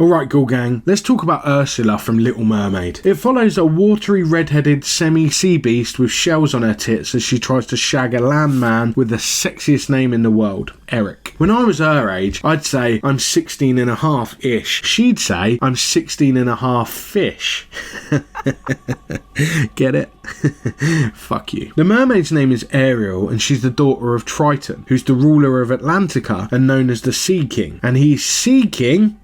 Alright, Ghoul Gang, let's talk about Ursula from Little Mermaid. It follows a watery red-headed semi-sea beast with shells on her tits as she tries to shag a land man with the sexiest name in the world, Eric. When I was her age, I'd say I'm 16 and a half-ish. She'd say I'm 16 and a half fish. Get it? Fuck you. The mermaid's name is Ariel and she's the daughter of Triton, who's the ruler of Atlantica and known as the Sea King. And he's seeking...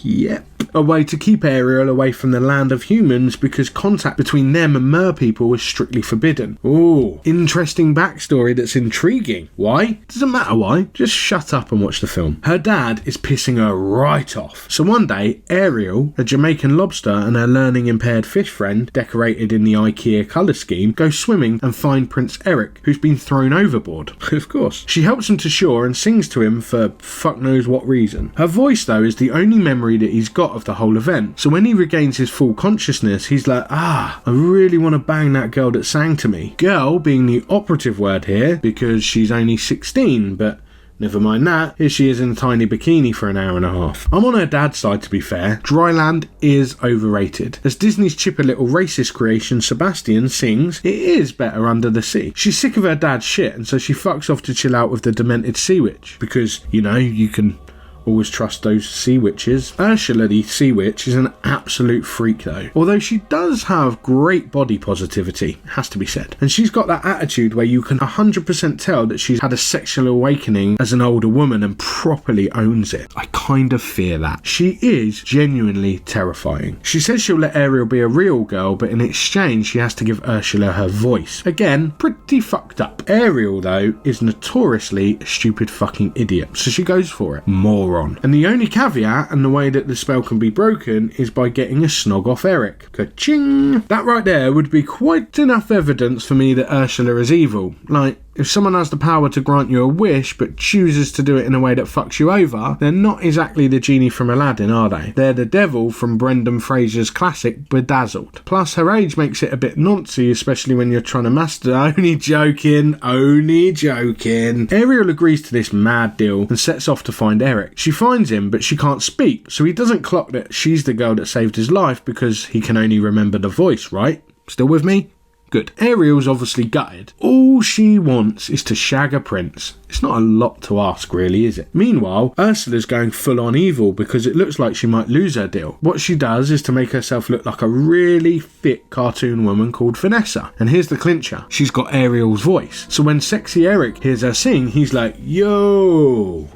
Yep. A way to keep Ariel away from the land of humans because contact between them and mer people was strictly forbidden. Ooh, interesting backstory that's intriguing. Why? Doesn't matter why. Just shut up and watch the film. Her dad is pissing her right off. So one day, Ariel, a Jamaican lobster, and her learning impaired fish friend, decorated in the IKEA colour scheme, go swimming and find Prince Eric, who's been thrown overboard. Of course. She helps him to shore and sings to him for fuck knows what reason. Her voice, though, is the only memory that he's got of the whole event. So when he regains his full consciousness, he's like, I really want to bang that girl that sang to me. Girl being the operative word here because she's only 16, but never mind that, here she is in a tiny bikini for an hour and a half. I'm on her dad's side, to be fair. Dryland is overrated. As Disney's chipper little racist creation Sebastian sings, it is better under the sea. She's sick of her dad's shit and so she fucks off to chill out with the demented sea witch. Because, you know, you can always trust those sea witches. Ursula the sea witch is an absolute freak though. Although she does have great body positivity, has to be said. And she's got that attitude where you can 100% tell that she's had a sexual awakening as an older woman and properly owns it. I kind of fear that. She is genuinely terrifying. She says she'll let Ariel be a real girl, but in exchange she has to give Ursula her voice. Again, pretty fucked up. Ariel though is notoriously a stupid fucking idiot, so she goes for it. Moron. And the only caveat and the way that the spell can be broken is by getting a snog off Eric. Ka-ching! That right there would be quite enough evidence for me that Ursula is evil. Like, if someone has the power to grant you a wish but chooses to do it in a way that fucks you over, they're not exactly the genie from Aladdin, are they? They're the devil from Brendan Fraser's classic Bedazzled. Plus, her age makes it a bit noncy, especially when you're trying to master. Only joking. Ariel agrees to this mad deal and sets off to find Eric. She finds him, but she can't speak, so he doesn't clock that she's the girl that saved his life because he can only remember the voice, right? Still with me? Good. Ariel's obviously gutted. All she wants is to shag a prince. It's not a lot to ask, really, is it? Meanwhile, Ursula's going full on evil because it looks like she might lose her deal. What she does is to make herself look like a really fit cartoon woman called Vanessa. And here's the clincher. She's got Ariel's voice. So when sexy Eric hears her sing, he's like, yo.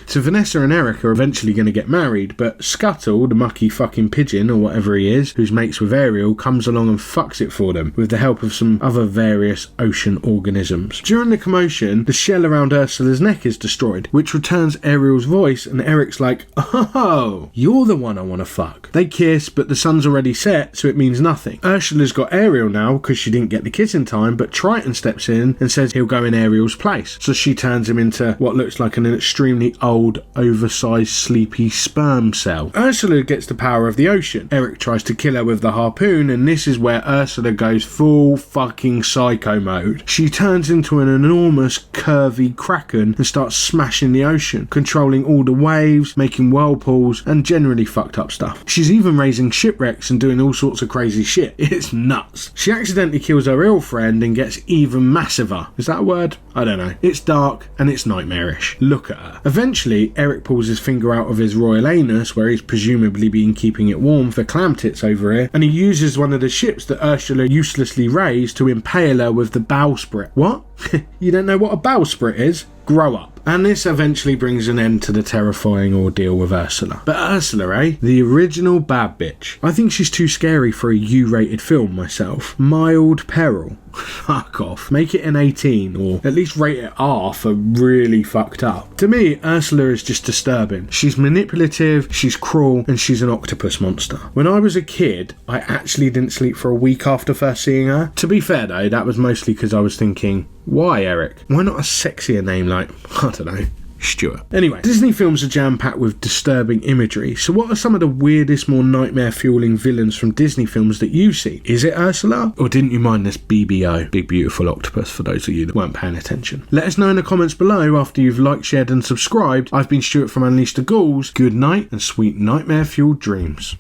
So Vanessa and Eric are eventually going to get married, but Scuttle, the mucky fucking pigeon or whatever he is, who's mates with Ariel, comes along and fucks it for them with the help of some other various ocean organisms. During the commotion, the shell around Ursula's neck is destroyed, which returns Ariel's voice, and Eric's like, oh, you're the one I want to fuck. They kiss, but the sun's already set, so it means nothing. Ursula's got Ariel now because she didn't get the kiss in time, but Triton steps in and says he'll go in Ariel's place. So she turns him into what looks like an extremely old, oversized, sleepy sperm cell. Ursula gets the power of the ocean. Eric tries to kill her with the harpoon, and this is where Ursula goes full fucking psycho mode. She turns into an enormous, curvy kraken and starts smashing the ocean, controlling all the waves, making whirlpools, and generally fucked up stuff. She's even raising shipwrecks and doing all sorts of crazy shit. It's nuts. She accidentally kills her ill friend and gets even massiver. Is that a word? I don't know. It's dark and it's nightmarish. Look at her. Eventually, Eric pulls his finger out of his royal anus, where he's presumably been keeping it warm for clam tits over here, and he uses one of the ships that Ursula uselessly raised to impale her with the bowsprit. What? You don't know what a bowsprit is? Grow up. And this eventually brings an end to the terrifying ordeal with Ursula. But Ursula, eh? The original bad bitch. I think she's too scary for a U-rated film myself. Mild peril. Fuck off. Make it an 18, or at least rate it R for really fucked up. To me, Ursula is just disturbing. She's manipulative, she's cruel, and she's an octopus monster. When I was a kid, I actually didn't sleep for a week after first seeing her. To be fair though, that was mostly because I was thinking, why Eric? Why not a sexier name like, I don't know, Stuart. Anyway, Disney films are jam-packed with disturbing imagery, so what are some of the weirdest, more nightmare-fueling villains from Disney films that you've seen? Is it Ursula? Or didn't you mind this BBO, Big Beautiful Octopus, for those of you that weren't paying attention? Let us know in the comments below after you've liked, shared and subscribed. I've been Stuart from Unleash the Ghouls. Good night and sweet nightmare-fueled dreams.